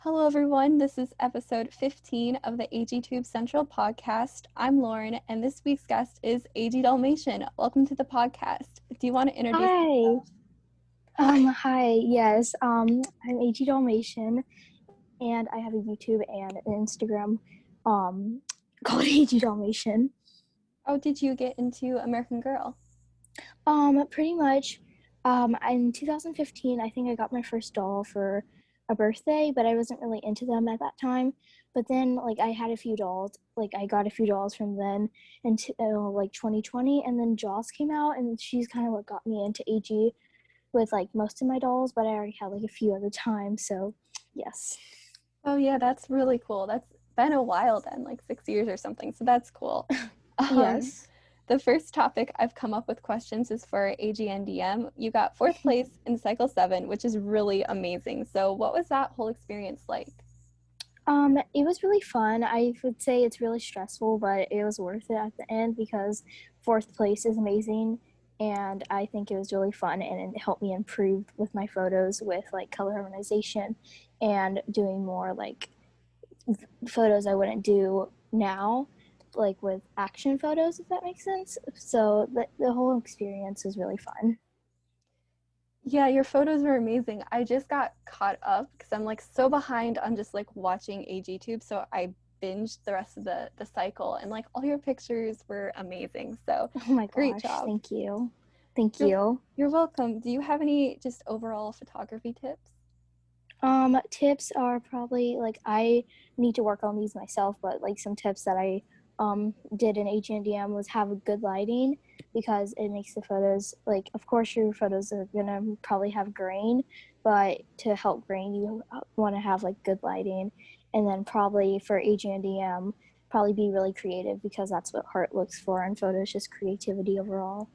Hello, everyone. This is episode 15 of the AGTube Central podcast. I'm Lauren, and this week's guest is AG Dollmation. Welcome to the podcast. Do you want to introduce Hi. yourself? Hi. Yes. I'm AG Dollmation, and I have a YouTube and an Instagram, called AG Dollmation. How did you get into American Girl? Pretty much, in 2015, I think I got my first doll for a birthday, but I wasn't really into them at that time. But then, I had a few dolls. I got a few dolls from then until 2020, and then Jaws came out, and she's kind of what got me into AG with most of my dolls, but I already had a few at the time, so yes. Oh, yeah, that's really cool. That's been a while then, like 6 years or something, so that's cool. Um, Yes. the first topic I've come up with questions is for AGNDM. You got fourth place in Cycle 7, which is really amazing. So what was that whole experience like? It was really fun. I would say it's really stressful, but it was worth it at the end because fourth place is amazing, and I think it was really fun, and it helped me improve with my photos with color harmonization and doing more photos I wouldn't do now, with action photos, if that makes sense. So the whole experience was really fun. Yeah, your photos were amazing. I just got caught up because I'm so behind on just watching AGTube. So I binged the rest of the cycle, and all your pictures were amazing. So Oh my great gosh, job. thank you. Thank You're, you. you're welcome. Do you have any just overall photography tips? Tips are probably I need to work on these myself, but some tips that I did in AGNDM was have a good lighting because it makes the photos of course your photos are gonna probably have grain, but to help grain you want to have good lighting, and then probably for AGNDM probably be really creative because that's what Heart looks for in photos, just creativity overall.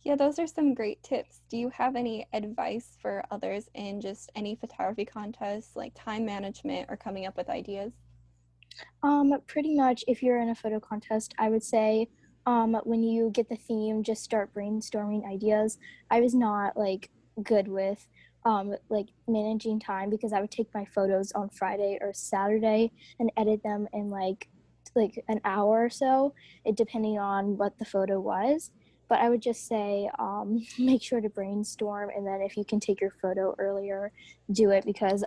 Yeah, those are some great tips. Do you have any advice for others in just any photography contests, like time management or coming up with ideas? Pretty much if you're in a photo contest, I would say when you get the theme, just start brainstorming ideas. I was not good with managing time because I would take my photos on Friday or Saturday and edit them in an hour or so, it depending on what the photo was. But I would just say make sure to brainstorm, and then if you can take your photo earlier, do it because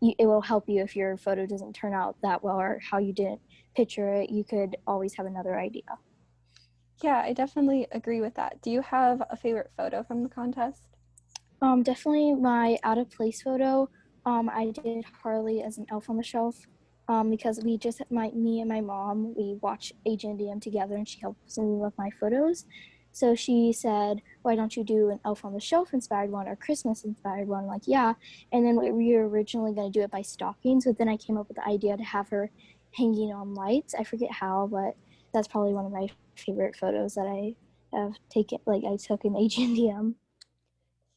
it will help you if your photo doesn't turn out that well or how you didn't picture it. You could always have another idea. Yeah, I definitely agree with that. Do you have a favorite photo from the contest? Definitely my out of place photo. I did Harley as an elf on the shelf because me and my mom, we watch AGNDM together, and she helps me with my photos. So she said, why don't you do an elf on the shelf inspired one or Christmas inspired one? Yeah. And then we were originally going to do it by stockings, but then I came up with the idea to have her hanging on lights. I forget how, but that's probably one of my favorite photos that I have taken, I took in AGNDM.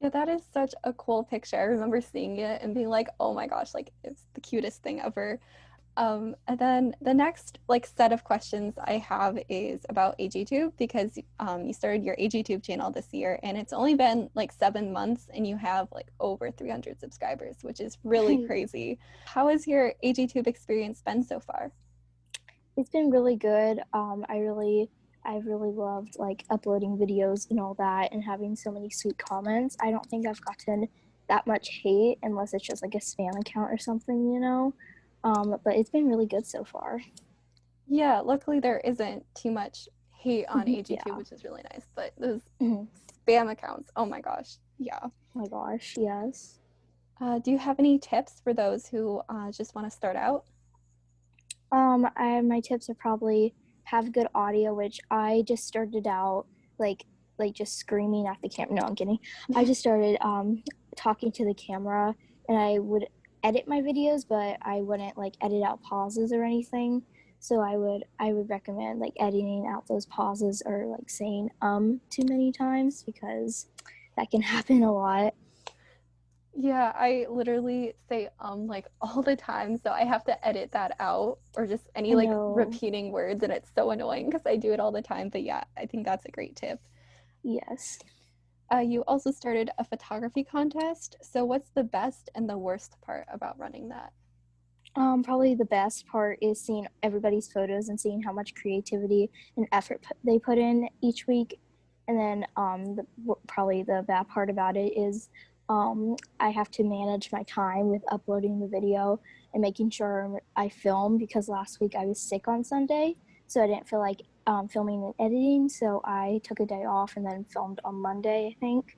Yeah, that is such a cool picture. I remember seeing it and being like, oh my gosh, it's the cutest thing ever. And then the next set of questions I have is about AGTube because you started your AGTube channel this year and it's only been 7 months and you have over 300 subscribers, which is really crazy. How has your AGTube experience been so far? It's been really good. I've really loved uploading videos and all that and having so many sweet comments. I don't think I've gotten that much hate unless it's just a spam account or something, you know. But it's been really good so far. Yeah, luckily there isn't too much hate on AGTube, Yeah. which is really nice. But those Oh spam accounts, oh my gosh, yeah. my gosh, yes. Do you have any tips for those who just want to start out? My tips are probably have good audio, which I just started out like just screaming at the camera. No, I'm kidding. I just started talking to the camera, and I would edit my videos, but I wouldn't edit out pauses or anything. So I would recommend editing out those pauses or saying too many times because that can happen a lot. Yeah, I literally say all the time, so I have to edit that out or just any I know. repeating words and it's so annoying because I do it all the time. But yeah, I think that's a great tip. Yes. You also started a photography contest. So, what's the best and the worst part about running that? Probably the best part is seeing everybody's photos and seeing how much creativity and effort they put in each week. And then probably the bad part about it is I have to manage my time with uploading the video and making sure I film because last week I was sick on Sunday, so I didn't feel like filming and editing. So I took a day off and then filmed on Monday, I think.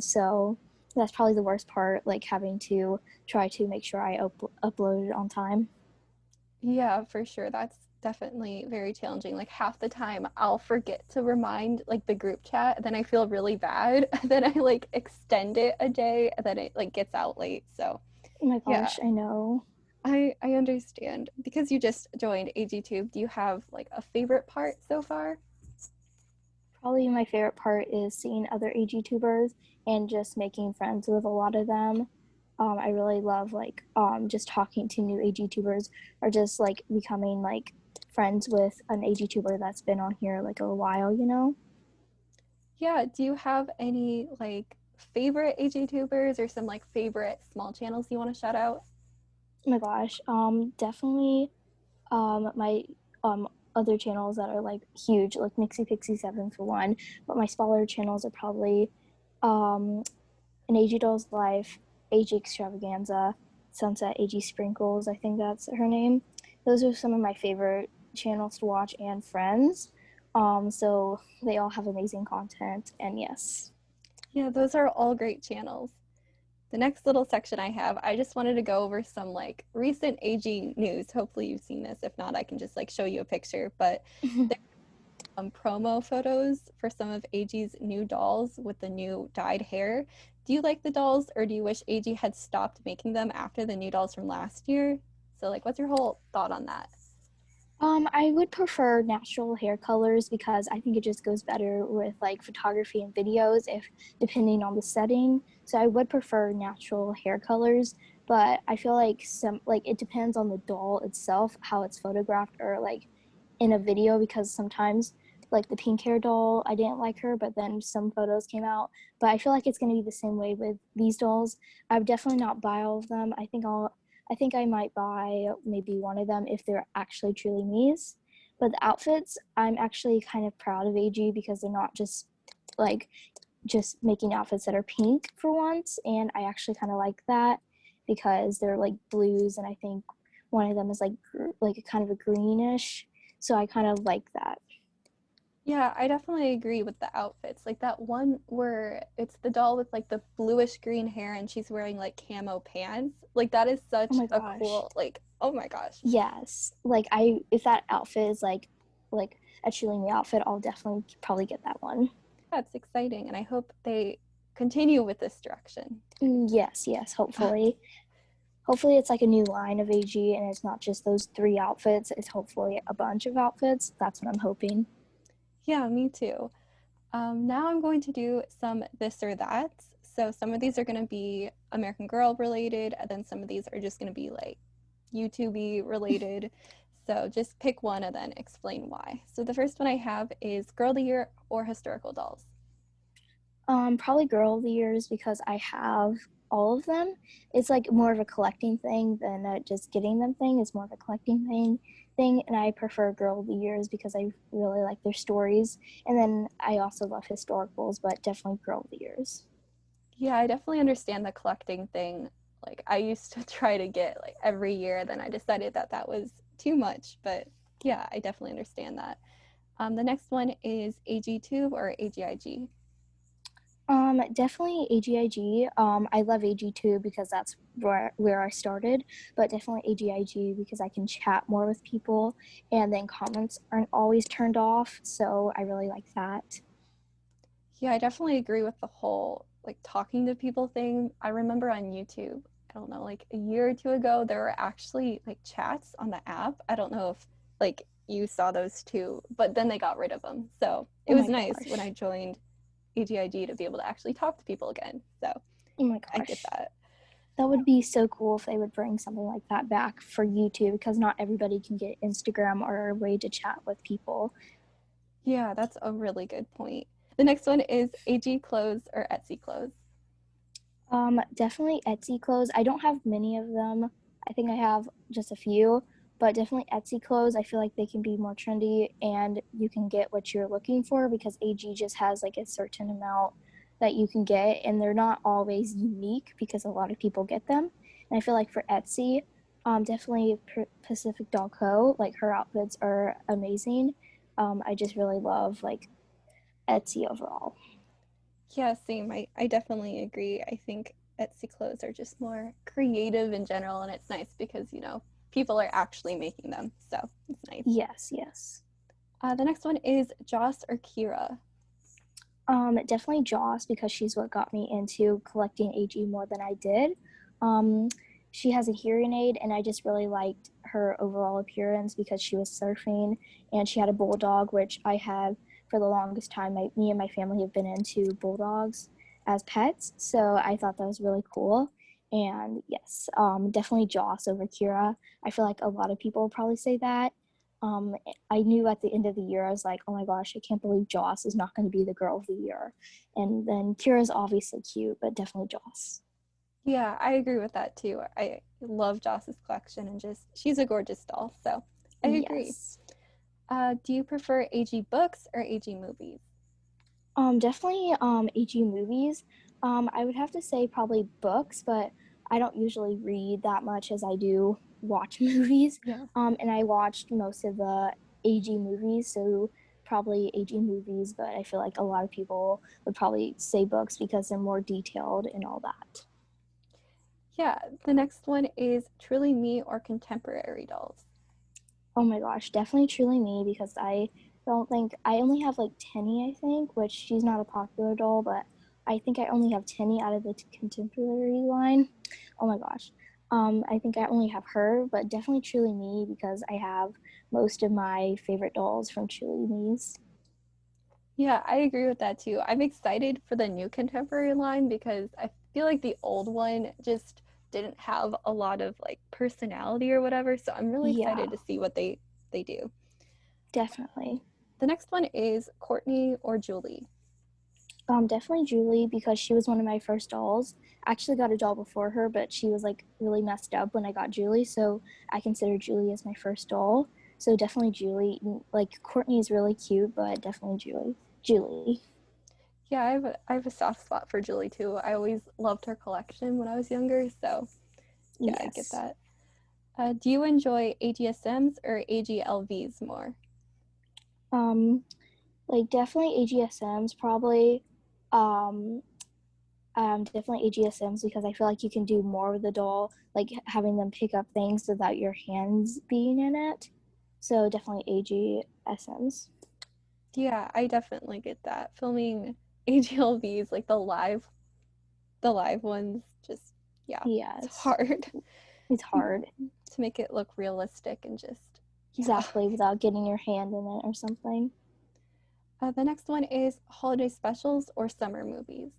So that's probably the worst part, like having to try to make sure I upload it on time. Yeah, for sure. That's definitely very challenging. Like half the time I'll forget to remind like the group chat, then I feel really bad. Then I like extend it a day, and then it like gets out late. So, Oh my yeah, gosh, I know. I understand. Because you just joined AGTube, do you have like a favorite part so far? Probably my favorite part is seeing other AG tubers and just making friends with a lot of them. I really love like just talking to new AG tubers or just like becoming like friends with an AG tuber that's been on here like a while, you know? Yeah, do you have any like favorite AGTubers or some like favorite small channels you want to shout out? Oh my gosh, definitely my other channels that are like huge, like Mixie Pixie 7 for one, but my smaller channels are probably um an AG Doll's Life, AG Extravaganza, Sunset AG Sprinkles, I think that's her name. Those are some of my favorite channels to watch and friends. So they all have amazing content, and yes. Yeah, those are all great channels. The next little section I have, I just wanted to go over some like recent AG news. Hopefully you've seen this. If not, I can just like show you a picture. But there's some promo photos for some of AG's new dolls with the new dyed hair. Do you like the dolls or do you wish AG had stopped making them after the new dolls from last year? So like what's your whole thought on that? I would prefer natural hair colors because I think it just goes better with like photography and videos if depending on the setting. So I would prefer natural hair colors, but I feel like some like it depends on the doll itself, how it's photographed or like in a video because sometimes like the pink hair doll, I didn't like her, but then some photos came out. But I feel like it's going to be the same way with these dolls. I would definitely not buy all of them. I think I might buy maybe one of them if they're actually truly me's. But the outfits, I'm actually kind of proud of AG because they're not like just making outfits that are pink for once, and I actually kind of like that because they're like blues, and I think one of them is like a kind of a greenish, so I kind of like that. Yeah, I definitely agree with the outfits. Like that one where it's the doll with like the bluish green hair and she's wearing like camo pants. Like that is Oh such my a gosh, cool like oh my gosh. yes, like I if that outfit is like a truly me outfit, I'll definitely probably get that one. That's exciting and I hope they continue with this direction. Yes, yes, hopefully. Hopefully it's like a new line of AG and it's not just those three outfits. It's hopefully a bunch of outfits. That's what I'm hoping. Yeah, me too. Now I'm going to do some this or that. So some of these are going to be American Girl related, and then some of these are just going to be like YouTube related. So just pick one and then explain why. So the first one I have is Girl of the Year or Historical Dolls. Probably Girl of the Years because I have all of them. It's like more of a collecting thing than just getting them thing. It's more of a collecting thing, and I prefer Girl of the Years because I really like their stories. And then I also love historicals, but definitely Girl of the Years. Yeah, I definitely understand the collecting thing. Like I used to try to get like every year, then I decided that that was too much. But yeah, I definitely understand that. The next one is AGTube or AGIG. Definitely AGIG. I love AG2 because that's where I started, but definitely AGIG because I can chat more with people and then comments aren't always turned off, so I really like that. Yeah, I definitely agree with the whole like talking to people thing. I remember on YouTube, I don't know, like a year or two ago, there were actually like chats on the app. I don't know if like you saw those too, but then they got rid of them. So it Oh was my nice when I gosh. joined AGIG to be able to actually talk to people again. So Oh my I get gosh. that. That would be so cool if they would bring something like that back for YouTube because not everybody can get Instagram or a way to chat with people. Yeah, that's a really good point. The next one is AG clothes or Etsy clothes. Definitely Etsy clothes. I don't have many of them. I think I have just a few, but definitely Etsy clothes. I feel like they can be more trendy and you can get what you're looking for because AG just has like a certain amount that you can get and they're not always unique because a lot of people get them. And I feel like for Etsy, definitely Pacific Doll Co. Like her outfits are amazing. I just really love like Etsy overall. Yeah, same. I definitely agree. I think Etsy clothes are just more creative in general, and it's nice because, people are actually making them. So it's nice. Yes, yes. The next one is Joss or Kira. Definitely Joss because she's what got me into collecting AG more than I did. Um, she has a hearing aid, and I just really liked her overall appearance because she was surfing and she had a bulldog, which I have for the longest time. Me and my family have been into bulldogs as pets, so I thought that was really cool. And yes, definitely Joss over Kira. I feel like a lot of people probably say that, um, I knew at the end of the year, I was like, oh my gosh, I can't believe Joss is not going to be the girl of the year. And then Kira's obviously cute, but definitely Joss. Yeah, I agree with that too. I love Joss's collection and just she's a gorgeous doll. So I agree. Yes. Do you prefer AG books or AG movies? Definitely AG movies. I would have to say probably books, but I don't usually read that much as I do watch movies. Yeah. And I watched most of the AG movies, so probably AG movies, but I feel like a lot of people would probably say books because they're more detailed and all that. Yeah, the next one is Truly Me or Contemporary Dolls. Oh my gosh, definitely truly me because I don't think I only have like Tenny, I think, which she's not a popular doll, but I think I only have Tenny out of the contemporary line. Oh my gosh. I think I only have her, but definitely truly me because I have most of my favorite dolls from Truly Me's. Yeah, I agree with that too. I'm excited for the new contemporary line because I feel like the old one just didn't have a lot of like personality or whatever. So I'm really excited Yeah, to see what they do. definitely. The next one is Courtney or Julie. Definitely Julie because she was one of my first dolls. I actually got a doll before her, but she was like really messed up when I got Julie, so I consider Julie as my first doll. So definitely Julie. Like Courtney is really cute, but definitely Julie. Julie. Yeah, I have a soft spot for Julie too. I always loved her collection when I was younger, so yeah, I get Yes. that. Do you enjoy AGSMs or AGLVs more? Um, like definitely AGSMs probably. Um, definitely AGSMs because I feel like you can do more with the doll, like having them pick up things without your hands being in it. So definitely AGSMs. Yeah, I definitely get that. Filming AGLVs, like the live ones, just yeah, it's Yes, hard it's hard. to make it look realistic and just yeah. Exactly, without getting your hand in it or something. The next one is holiday specials or summer movies.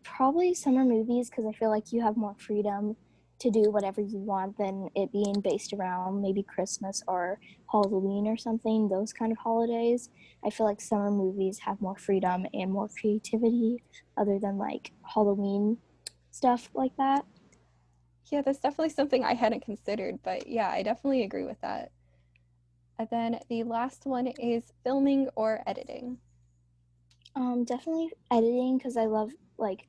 Probably summer movies because I feel like you have more freedom to do whatever you want than it being based around maybe Christmas or Halloween or something, those kind of holidays. I feel like summer movies have more freedom and more creativity other than like Halloween stuff like that. Yeah, that's definitely something I hadn't considered, but yeah, I definitely agree with that. And then the last one is filming or editing. Definitely editing because I love like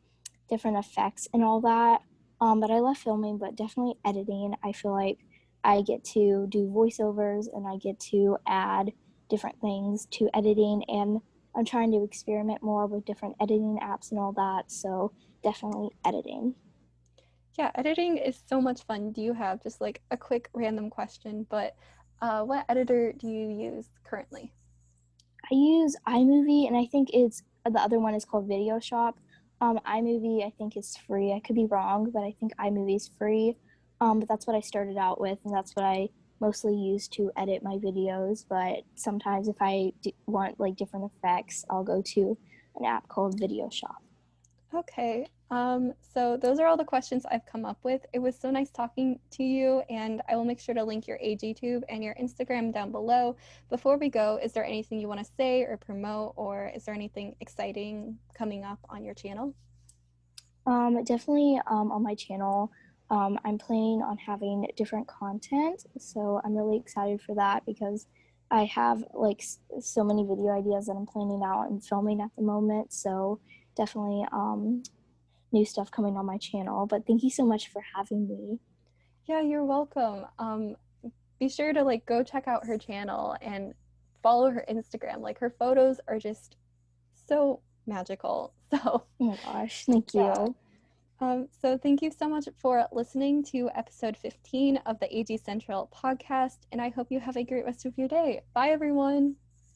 different effects and all that. But I love filming, but definitely editing. I feel like I get to do voiceovers and I get to add different things to editing, and I'm trying to experiment more with different editing apps and all that. So definitely editing. Yeah, editing is so much fun. Do you have just like a quick random question, but what editor do you use currently? I use iMovie, and I think it's the other one is called Video Shop. iMovie, I think is free. I could be wrong, but I think iMovie is free. But that's what I started out with, and that's what I mostly use to edit my videos. But sometimes, if I want like different effects, I'll go to an app called Video Shop. Okay. So those are all the questions I've come up with. It was so nice talking to you, and I will make sure to link your AGTube and your Instagram down below. Before we go, is there anything you want to say or promote, or is there anything exciting coming up on your channel? Definitely on my channel, I'm planning on having different content. So I'm really excited for that because I have like so many video ideas that I'm planning out and filming at the moment. So definitely new stuff coming on my channel. But thank you so much for having me. Yeah, you're welcome. Be sure to like go check out her channel and follow her Instagram. Like her photos are just so magical. So Oh my gosh, thank yeah. you. So thank you so much for listening to episode 15 of the AG Central podcast, and I hope you have a great rest of your day. Bye, everyone.